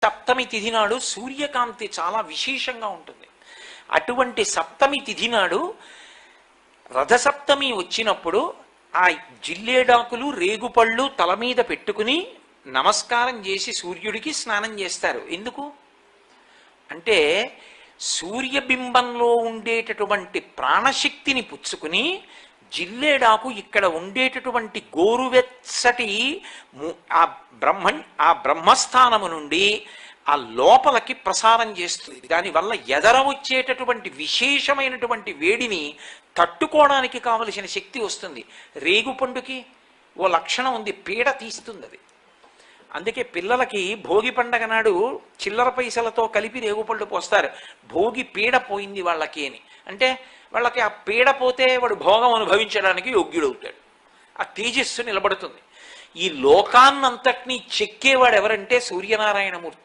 సప్తమి తిథి నాడు సూర్యకాంతి చాలా విశేషంగా ఉంటుంది. అటువంటి సప్తమి తిథి నాడు రథసప్తమి వచ్చినప్పుడు ఆ జిల్లేడాకులు రేగుపళ్ళు తల మీద పెట్టుకుని నమస్కారం చేసి సూర్యుడికి స్నానం చేస్తారు. ఎందుకు అంటే సూర్యబింబంలో ఉండేటటువంటి ప్రాణశక్తిని పుచ్చుకుని జిల్లేడాకు ఇక్కడ ఉండేటటువంటి గోరువెచ్చటి ఆ బ్రహ్మస్థానము నుండి ఆ లోపలికి ప్రసారం చేస్తుంది. దానివల్ల ఎదర వచ్చేటటువంటి విశేషమైనటువంటి వేడిని తట్టుకోవడానికి కావలసిన శక్తి వస్తుంది. రేగుపండుకి ఓ లక్షణం ఉంది, పీడ తీస్తుంది అది. అందుకే పిల్లలకి భోగి పండగ నాడు చిల్లర పైసలతో కలిపి రేగుపళ్ళు పోస్తారు. భోగి పీడ పోయింది వాళ్ళకి అని. అంటే వాళ్ళకి ఆ పీడ పోతే వాడు భోగం అనుభవించడానికి యోగ్యుడవుతాడు, ఆ తేజస్సు నిలబడుతుంది. ఈ లోకాన్నంతటినీ చెక్కేవాడు ఎవరంటే సూర్యనారాయణమూర్తి.